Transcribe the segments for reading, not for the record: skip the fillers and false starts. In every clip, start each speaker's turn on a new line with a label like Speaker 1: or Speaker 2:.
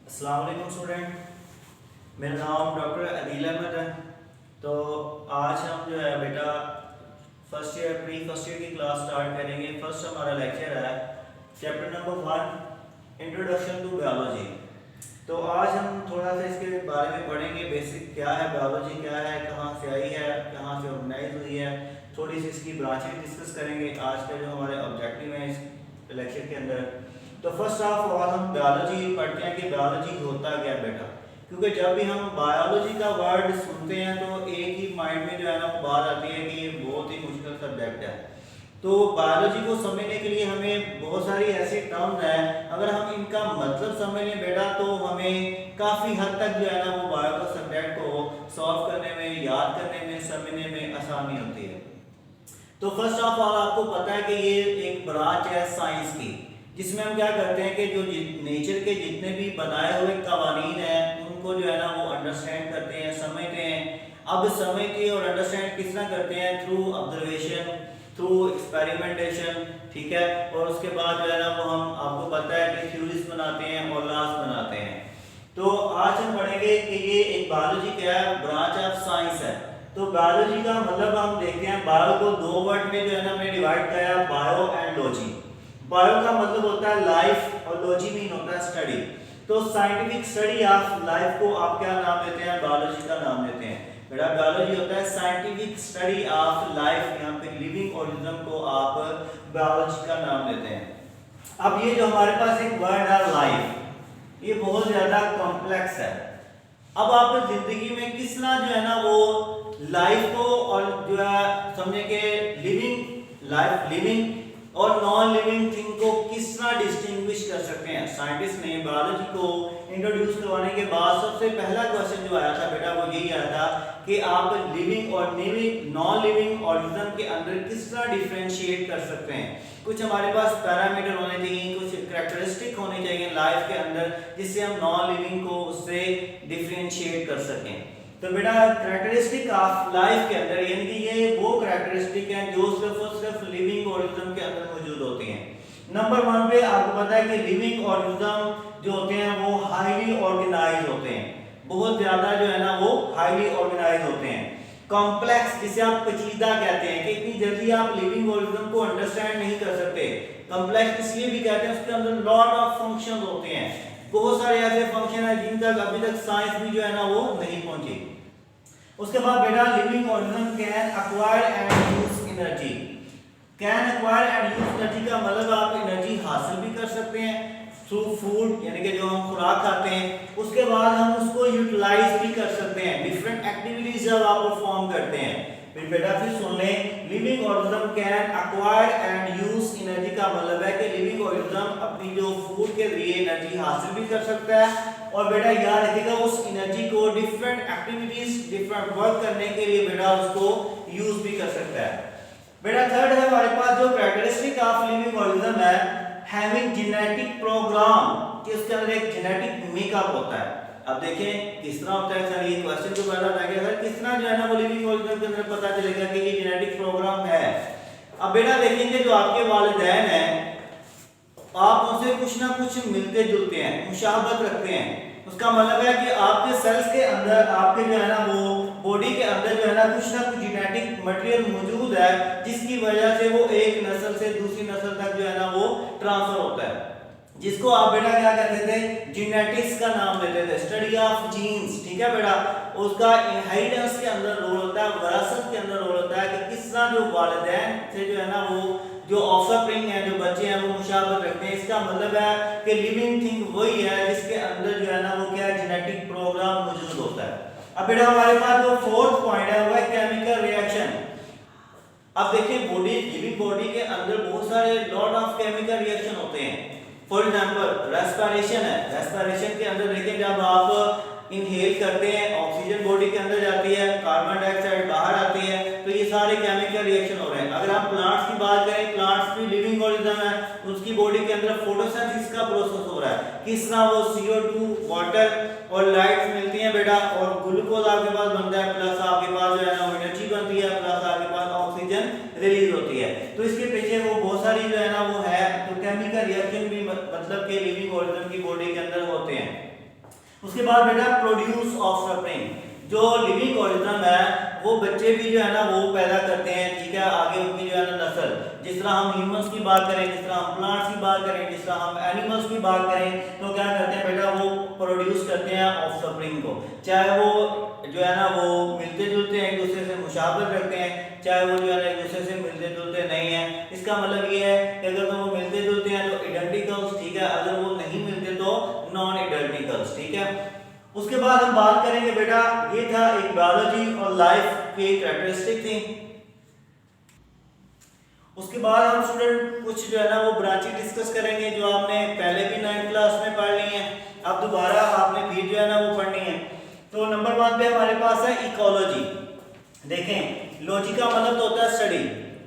Speaker 1: अस्सलाम वालेकुम स्टूडेंट, मेरा नाम डॉक्टर अदील अहमद है। तो आज हम जो है बेटा प्री फर्स्ट ईयर की क्लास स्टार्ट करेंगे। फर्स्ट हमारा लेक्चर है chapter number 1 introduction to biology. तो आज हम थोड़ा सा इसके बारे में पढ़ेंगे, बेसिक क्या है बायोलॉजी, क्या है, कहाँ से आई है, कहाँ से ऑर्गेनाइज हुई है, थोड़ी सी इसकी ब्रांचेज डिस्कस करेंगे आज के जो हमारे ऑब्जेक्टिव हैं इस लेक्चर के अंदर। तो फर्स्ट ऑफ ऑल हम बायोलॉजी पढ़ते हैं कि बायोलॉजी होता क्या है बेटा, क्योंकि जब भी हम बायोलॉजी का वर्ड सुनते हैं तो एक ही माइंड में जो है ना वो बात आती है कि ये बहुत ही मुश्किल सब्जेक्ट है। तो बायोलॉजी को समझने के लिए हमें बहुत सारी ऐसी टर्म्स हैं, अगर हम इनका मतलब समझ लें बेटा तो हमें काफ़ी हद तक जो है ना वो बायो का सब्जेक्ट को सॉल्व करने में, याद करने में, समझने में आसानी होती है। तो फर्स्ट ऑफ ऑल आपको पता है कि ये एक ब्रांच है साइंस की, जिसमें हम क्या करते हैं कि जो नेचर के जितने भी बनाए हुए कवानीन हैं उनको जो है ना वो अंडरस्टैंड करते हैं, समझते हैं। अब समझते और अंडरस्टैंड किस तरह करते हैं? थ्रू ऑब्जर्वेशन, थ्रू एक्सपेरिमेंटेशन, ठीक है। और उसके बाद जो है ना वो हम आपको पता है कि थ्योरीज बनाते हैं और लॉज बनाते हैं। तो आज हम पढ़ेंगे कि ये एक बायोलॉजी क्या है, ब्रांच ऑफ साइंस है। तो बायोलॉजी का मतलब हम देखते हैं, बायो को दो वर्ड में जो है ना हमने डिवाइड किया, बायो एंड लॉजी। बायो का मतलब होता है लाइफ और लॉजी मीन होता है स्टडी। तो साइंटिफिक स्टडी ऑफ लाइफ को आप क्या नाम देते हैं? बायोलॉजी का नाम देते हैं बेटा। बायोलॉजी होता है साइंटिफिक स्टडी ऑफ लाइफ, यहाँ पे लिविंग ऑर्गेनिज्म को आप बायोलॉजी का नाम देते हैं। अब ये जो हमारे पास एक वर्ड है लाइफ, ये बहुत ज्यादा कॉम्प्लेक्स है। अब आप जिंदगी में किस तरह जो है ना वो लाइफ को और जो है समझे कि लिविंग लाइफ, लिविंग और नॉन लिविंग थिंग को किस तरह डिस्टिंग्विश कर सकते हैं। साइंटिस्ट ने बायोलॉजी को इंट्रोड्यूस करवाने के बाद सबसे पहला क्वेश्चन जो आया था बेटा वो यही आया था कि आप लिविंग और नॉन लिविंग ऑर्गेनिज्म के अंदर किस तरह डिफरेंशिएट कर सकते हैं। कुछ हमारे पास पैरामीटर होने चाहिए, कुछ कैरेक्टरिस्टिक होने चाहिए लाइफ के अंदर, जिससे हम नॉन लिविंग को उससे डिफरेंशिएट कर सकें। तो बेटा कैरेक्टरिस्टिक ऑफ लाइफ के अंदर, यानी कि ये वो कैरेक्टरिस्टिक हैं जो सिर्फ और सिर्फ लिविंग ऑर्गेनिज्म के अंदर मौजूद होती हैं। नंबर 1 पे आपको पता है कि लिविंग ऑर्गेनिज्म जो होते हैं वो हाईली ऑर्गेनाइज होते हैं, बहुत ज्यादा जो है ना वो हाईली ऑर्गेनाइज होते हैं। कॉम्प्लेक्स, जिसे आप पेचीदा कहते हैं कि इतनी जल्दी आप लिविंग ऑर्गेनिज्म को अंडरस्टैंड नहीं कर सकते। कॉम्प्लेक्स इसलिए भी कहते हैं उसके अंदर लॉट ऑफ फंक्शंस होते हैं, बहुत सारे ऐसे फंक्शन हैं जिन तक अभी तक साइंस भी जो है ना वो नहीं पहुंची। उसके बाद बेटा living organism can acquire and use energy. Can acquire and use energy का मतलब आप एनर्जी हासिल भी कर सकते हैं थ्रू फूड, यानी कि जो हम खुराक खाते हैं, उसके बाद हम उसको यूटिलाइज भी कर सकते हैं डिफरेंट एक्टिविटीज जब आप परफॉर्म करते हैं। फिर बेटा फिर सुन लें, living organism can acquire and use energy का मतलब है कि लिविंग ऑर्गेनिज्म अपनी जो फूड के लिए एनर्जी हासिल भी कर सकता है, और बेटा याद रखिएगा उस एनर्जी को डिफरेंट एक्टिविटीज, डिफरेंट वर्क करने के लिए बेटा उसको यूज भी कर सकता है। बेटा थर्ड है हमारे पास जो कैरेक्टरिस्टिक ऑफ लिविंग ऑर्गेनिज्म है, हैविंग जेनेटिक प्रोग्राम, कि उसके अंदर एक जेनेटिक मेकअप होता है। अब देखें किस तरह होता है सर, ये क्वेश्चन को पहला था कि सर किस तरह जो है ना वो लिविंग ऑर्गेनिज्म के अंदर पता चलेगा कि ये जेनेटिक प्रोग्राम है। अब बेटा देखेंगे जो आपके वालिदैन हैं, आप उनसे कुछ ना कुछ मिलते जुलते हैं, मुशाबहत रखते हैं। उसका मतलब है कि आपके सेल्स के अंदर, आपके जो है ना वो बॉडी के अंदर जो है ना कुछ जेनेटिक मटेरियल मौजूद है, जिसकी वजह से वो एक नस्ल से दूसरी नस्ल तक जो है ना वो ट्रांसफर होता है, जिसको आप बेटा क्या कहते थे? जेनेटिक्स का नाम देते थे, स्टडी ऑफ जीन्स, ठीक है बेटा। उसका इनहेरिटेंस के अंदर रोल होता है, विरासत के अंदर रोल होता है कि किस तरह जो वालिदैन से जो है ना वो जो ऑफस्प्रिंग है, जो बच्चे हैं वो मुशाबहत रखते हैं। इसका मतलब है कि लिविंग थिंग वही है जिसके अंदर जो है ना वो क्या जेनेटिक प्रोग्राम मौजूद होता है। अब बेटा हमारे पास जो फोर्थ पॉइंट है वो है केमिकल रिएक्शन। अब देखिए बॉडी, लिविंग बॉडी के अंदर बहुत सारे लॉट ऑफ केमिकल रिएक्शन होते हैं। फॉर एग्जांपल रेस्पिरेशन है, रेस्पिरेशन के अंदर देखिए जब आप इनहेल करते हैं ऑक्सीजन बॉडी के अंदर जाती है, कार्बन डाइऑक्साइड बाहर आती है, तो ये सारे केमिकल रिएक्शन हो रहे हैं। अगर हम प्लांट्स की बात करें, प्लांट्स भी लिविंग ऑर्गेनिज्म है, उसकी बॉडी के अंदर फोटोसिंथेसिस का प्रोसेस हो रहा है, किस तरह वो CO2, वाटर और लाइट मिलती हैं बेटा, और ग्लूकोज आपके पास बनता है, प्लस आपके पास जो है ना एनर्जी बनती है, प्लस आपके पास ऑक्सीजन रिलीज होती है। तो इसके पीछे वो बहुत सारी जो है ना वो है, तो केमिकल रिएक्शन भी मतलब के लिविंग ऑर्गेनिज्म की बॉडी के अंदर होते हैं। उसके बाद बेटा प्रोड्यूस ऑफस्प्रिंग, जो लिविंग ऑर्गेनिज्म है वो बच्चे भी जो है ना वो पैदा करते हैं, ठीक है, आगे उनकी जो है ना नस्ल, जिस तरह हम ह्यूमंस की बात करें, जिस तरह हम प्लांट्स की बात करें, जिस तरह हम एनिमल्स की बात करें, तो क्या करते हैं बेटा वो प्रोड्यूस करते हैं ऑफस्प्रिंग को, चाहे वो जो है ना वो मिलते जुलते हैं, एक दूसरे से मुशाबहत रखते हैं, चाहे वो जो है ना एक दूसरे से मिलते जुलते नहीं है। इसका मतलब ये है कि अगर तो वो मिलते जुलते हैं तो इडेंटिकल्स, ठीक है, अगर वो नहीं मिलते तो नॉन इडेंटिकल्स, ठीक है। उसके बाद हम बात करेंगे बेटा, ये था एक बायोलॉजी और लाइफ की कैरेक्टरिस्टिक थी। उसके बाद हम स्टूडेंट कुछ जो है ना वो ब्रांचेस डिस्कस करेंगे जो आपने पहले भी 9th क्लास में पढ़ ली है, अब दोबारा आपने फिर जो है ना वो पढ़नी है। तो नंबर 1 पे हमारे पास है इकोलॉजी। देखें, लॉजी का मतलब तो होता है स्टडी,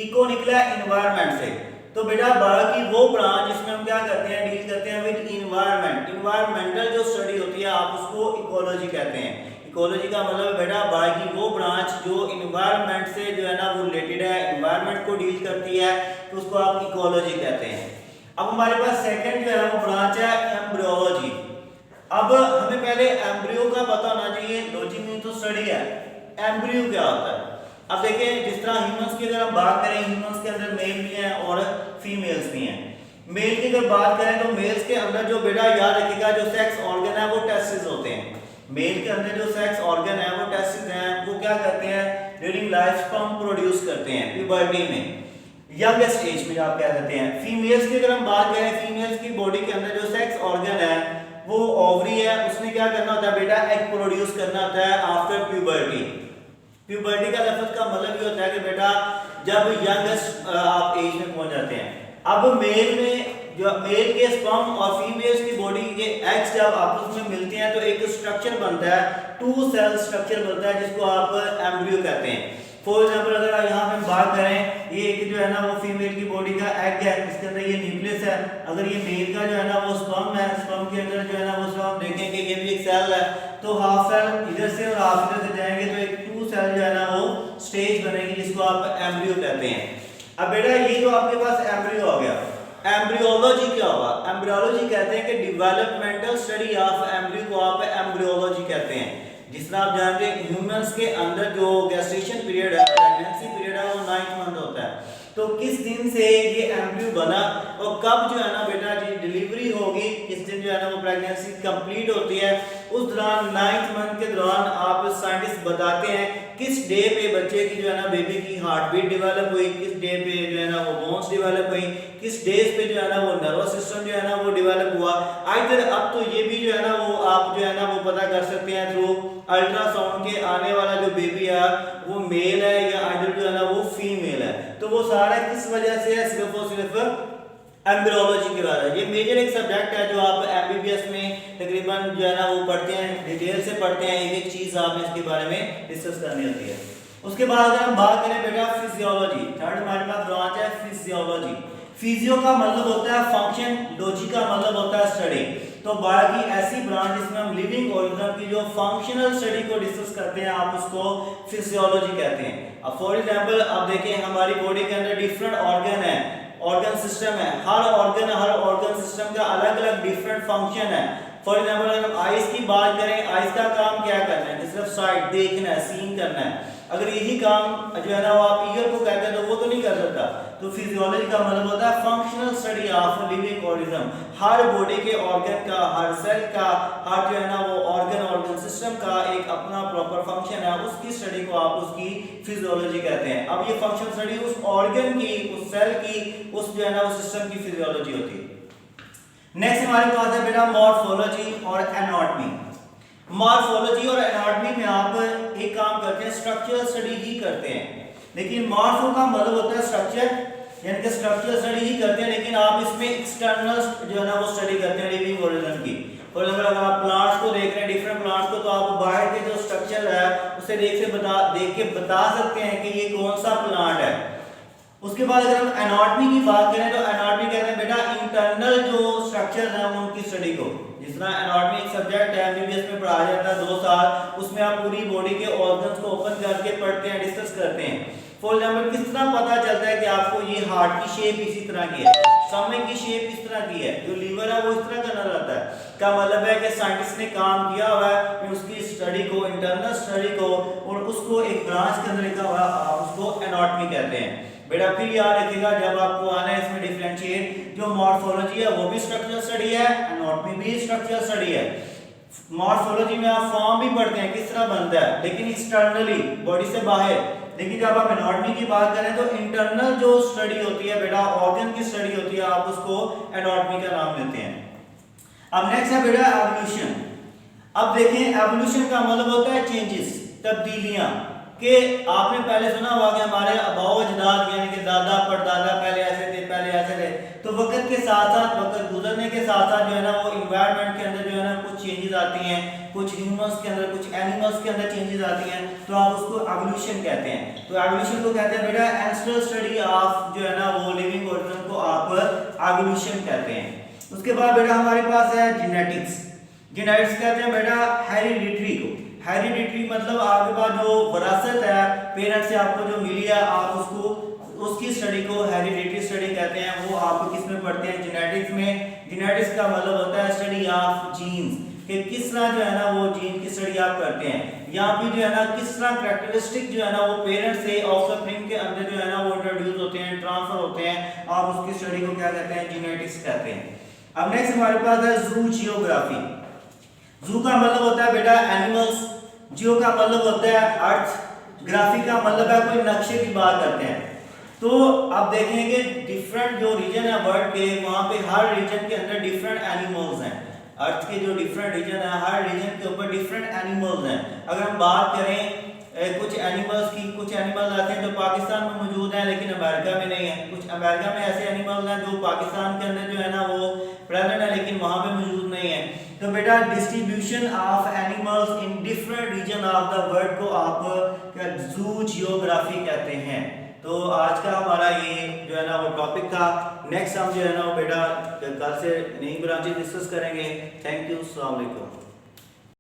Speaker 1: इको निकला एनवायरनमेंट से, तो बेटा बायो की वो ब्रांच जिसमें हम क्या करते हैं, डील करते हैं विद इन्वायरमेंट, इन्वायरमेंटल जो स्टडी होती है आप उसको इकोलॉजी कहते हैं। इकोलॉजी का मतलब बेटा बायो की वो ब्रांच जो इन्वायरमेंट से जो है ना वो रिलेटेड है, इन्वायरमेंट को डील करती है, तो उसको आप इकोलॉजी कहते हैं। अब हमारे पास सेकंड जो है वो ब्रांच है एम्ब्रियोलॉजी। अब हमें पहले एम्ब्रियो का पता होना चाहिए, लॉजी मीन तो स्टडी है, एम्ब्रियो क्या होता है। अब देखिए, जिस तरह ह्यूमंस की अगर हम बात करें, ह्यूमंस के अंदर मेल भी हैं और फीमेल्स भी हैं। मेल की अगर बात करें तो मेल्स के अंदर जो बेटा याद रखिएगा जो सेक्स ऑर्गन है वो टेस्टिस होते हैं। मेल के अंदर जो सेक्स ऑर्गन है वो टेस्टिस हैं, वो क्या करते हैं ड्यूरिंग लाइफ स्पर्म प्रोड्यूस करते हैं प्यूबर्टी में, यंगेस्ट एज में आप कह सकते हैं। फीमेल्स की अगर हम बात करें, फीमेल्स की बॉडी के अंदर जो सेक्स ऑर्गन है वो ओवरी है, उसने क्या करना होता है बेटा एग प्रोड्यूस करना होता है आफ्टर प्यूबर्टी। प्यूबर्टी का लफ्ज का मतलब ये होता है कि बेटा जब यंगेस्ट आप एज में पहुंच जाते हैं। अब मेल में जो मेल के स्पर्म और फीमेल्स की बॉडी के एग्स जब आपस में मिलते हैं तो एक स्ट्रक्चर बनता है, 2 सेल स्ट्रक्चर बनता है जिसको आप एम्ब्रियो कहते हैं। फॉर एग्जांपल अगर यहाँ पे बात करें, ये एक जो है ना वो फीमेल की बॉडी का एग है, इसके अंदर ये न्यूक्लियस है। अगर ये मेल का जो है ना वो स्पर्म है, स्पर्म के अंदर जो है ना वो स्पर्म देखेंगे ये भी एक सेल है, तो हाफ सेल इधर से और हाफ इधर से जाएंगे तो एक 2 सेल जो है ना वो स्टेज बनेगी जिसको आप एम्ब्रियो कहते हैं। अब बेटा ये जो आपके पास एम्ब्रियो हो गया, एम्ब्रियोलॉजी क्या होगा, एम्ब्रियोलॉजी कहते हैं कि डेवलपमेंटल स्टडी ऑफ एम्ब्रियो को आप एम्ब्रियोलॉजी कहते हैं। जिस तरह आप जानते हैं ह्यूमंस के अंदर जो गेस्टेशन पीरियड है, प्रेगनेंसी पीरियड है, वो 9th मंथ होता है, तो किस दिन से ये एम्ब्रियो बना और कब जो है ना बेटा जी डिलीवरी होगी, किस दिन जो है ना वो प्रेगनेंसी कंप्लीट होती है, उस दौरान 9th मंथ के दौरान आप साइंटिस्ट बताते हैं किस डे पे बच्चे की जो है ना बेबी की हार्ट बीट डेवलप हुई, किस डे पे जो है ना वो बोन्स डेवलप हुई, किस डेज पे जो है ना वो नर्वस सिस्टम जो है ना वो डेवलप हुआ। आइदर अब तो ये भी जो है ना वो आप जो है ना वो पता कर सकते हैं थ्रू अल्ट्रासाउंड के आने वाला जो बेबी है वो मेल है या आइदर जो है ना वो फीमेल है। तो वो सारा किस वजह से है, सिर्फ और सिर्फ एम्ब्रियोलॉजी के बारे में। ये मेजर एक सब्जेक्ट है जो आप एमबीबीएस में तकरीबन जो है ना वो पढ़ते हैं, डिटेल से पढ़ते हैं, एक एक चीज आपने इसके बारे में डिस्कस करनी होती है। उसके बाद अगर हम बात करें बेटा फिजियोलॉजी, थर्ड हमारे पास ब्रांच है फिजियोलॉजी। फिजियो का मतलब होता है फंक्शन, लॉजी का मतलब होता है स्टडी। तो बायो की ऐसी ब्रांच जिसमें हम लिविंग ऑर्गेनिज्म की जो फंक्शनल स्टडी को डिस्कस करते हैं आप उसको फिजियोलॉजी कहते हैं। अब फॉर एग्जांपल अब देखें हमारी बॉडी के अंदर डिफरेंट ऑर्गन है, ऑर्गन सिस्टम है, हर ऑर्गन सिस्टम का अलग अलग डिफरेंट फंक्शन है। फॉर एग्जांपल अगर हम आइज की बात करें, आइज का काम क्या करना है, सिर्फ साइट देखना है, सीन करना है। अगर यही काम जो है ना वो आप ईयर को कहते हैं तो वो तो नहीं कर सकता। तो फिजियोलॉजी का मतलब होता है functional study of living organism, her body के ऑर्गन का, हर सेल का, हर जो है ना वो ऑर्गन सिस्टम का एक अपना प्रॉपर फंक्शन है, उसकी स्टडी को आप उसकी फिजियोलॉजी कहते हैं। अब ये फंक्शन स्टडी उस ऑर्गन की, उस सेल की, उस जो है ना उस सिस्टम की फिजियोलॉजी होती है। नेक्स्ट हमारे पास है बेटा मॉर्फोलॉजी और एनाटॉमी। मॉर्फोलॉजी और एनाटॉमी में आप एक काम करते हैं, स्ट्रक्चरल स्टडी ही करते हैं, लेकिन मॉर्फो का मतलब होता है स्ट्रक्चर, यानी कि स्ट्रक्चरल स्टडी ही करते हैं, लेकिन आप इसमें एक्सटर्नल जो है ना वो स्टडी करते हैं लिविंग ऑर्गेनिज्म की। फॉर एग्जांपल अगर आप प्लांट्स को देख रहे हैं, डिफरेंट प्लांट्स को, तो आप बाहर के जो स्ट्रक्चर है उसे देख के बता सकते हैं कि ये कौन सा प्लांट है। उसके बाद अगर हम एनाटॉमी की बात करें तो एनाटॉमी कहते हैं बेटा इंटरनल जो स्ट्रक्चर है उनकी स्टडी को। जिस तरह एनाटॉमी एक सब्जेक्ट है, एमबीबीएस में पढ़ाया जाता है 2 साल, उसमें आप पूरी बॉडी के ऑर्गन्स को ओपन करके पढ़ते हैं, डिस्कस करते हैं। फॉर एग्जांपल किस तरह पता चलता है कि आपको ये हार्ट की शेप इसी तरह की है, स्टमक की शेप इस तरह की है, जो लीवर है वो इस तरह का नजर आता है। इसका मतलब है कि साइंटिस्ट ने काम किया हुआ है उसकी स्टडी को, इंटरनल स्टडी को, और उसको एक ब्रांच के अंदर लिखा हुआ है, आप उसको एनाटॉमी कहते हैं। बेटा फिर याद रखिएगा जब आपको आना है इसमें डिफरेंशिएट, जो मॉर्फोलॉजी है वो भी स्ट्रक्चरल स्टडी है, एनाटॉमी भी स्ट्रक्चरल स्टडी है। मॉर्फोलॉजी में आप फॉर्म भी पढ़ते हैं किस तरह बनता है, लेकिन एक्सटर्नली बॉडी से बाहर, लेकिन जब आप एनाटॉमी की बात करें तो इंटरनल जो स्टडी होती है बेटा, ऑर्गन की स्टडी होती है, आप उसको एनाटॉमी का नाम लेते हैं। अब नेक्स्ट है बेटा एवोल्यूशन। अब देखें एवोल्यूशन का मतलब होता है चेंजेस, तब्दीलियां, कि आपने पहले सुना होगा कि हमारे आबाओ अजदाद यानी कि दादा परदादा पहले ऐसे थे, पहले ऐसे थे, तो वक्त के साथ साथ, वक्त गुजरने के साथ साथ जो है ना वो इन्वायरमेंट के अंदर जो है ना कुछ चेंजेस आती हैं, कुछ ह्यूमंस के अंदर, कुछ एनिमल्स के अंदर चेंजेस आती हैं, तो आप उसको एवोल्यूशन कहते हैं। तो एवोल्यूशन को कहते हैं बेटा एंसेस्ट्रल स्टडी ऑफ जो है ना वो लिविंग ऑर्गन को आप एवोल्यूशन कहते हैं। उसके बाद बेटा हमारे पास है जेनेटिक्स। जेनेटिक्स कहते हैं बेटा हेरिडिटरी को। हेरिडिटरी मतलब आपके पास जो विरासत है पेरेंट्स से आपको जो मिली है, आप उसको, उसकी स्टडी को हेरिडिटरी स्टडी कहते हैं। वो आप किस में पढ़ते हैं, जेनेटिक्स में। जेनेटिक्स का मतलब होता है स्टडी ऑफ जीन्स, कि किस तरह जो है ना वो जीन की स्टडी आप करते हैं, यहाँ पे जो है ना किस तरह कैरेक्टरिस्टिक जो है ना वो पेरेंट्स से ऑफस्प्रिंग के अंदर जो है ना वो इंट्रोड्यूस होते हैं, ट्रांसफर होते हैं, आप उसकी स्टडी को क्या कहते हैं, जेनेटिक्स कहते हैं। अब नेक्स्ट हमारे पास है जू जियोग्राफी। जू का मतलब होता है बेटा एनिमल्स, जियो का मतलब होता है अर्थ, ग्राफी का मतलब है कोई नक्शे की बात करते हैं। तो अब देखेंगे डिफरेंट जो रीजन है वर्ल्ड के, वहां पे हर रीजन के अंदर डिफरेंट एनिमल्स हैं। अर्थ के जो डिफरेंट रीजन है, हर रीजन के ऊपर डिफरेंट एनिमल्स हैं। अगर हम बात करें कुछ एनिमल्स की, कुछ एनिमल्स आते हैं जो पाकिस्तान में मौजूद हैं लेकिन अमेरिका में नहीं है, कुछ अमेरिका में ऐसे एनिमल्स हैं जो पाकिस्तान के अंदर जो है ना वो प्रेजेंट है लेकिन वहां पे मौजूद नहीं है। तो बेटा distribution of animals in different region of the world को आप जू जियोग्राफी कहते हैं। तो आज का हमारा ये जो है ना वो टॉपिक था। नेक्स्ट हम जो है ना वो बेटा कल से नई ब्रांचेस डिस्कस करेंगे। थैंक यू, अस्सलाम वालेकुम।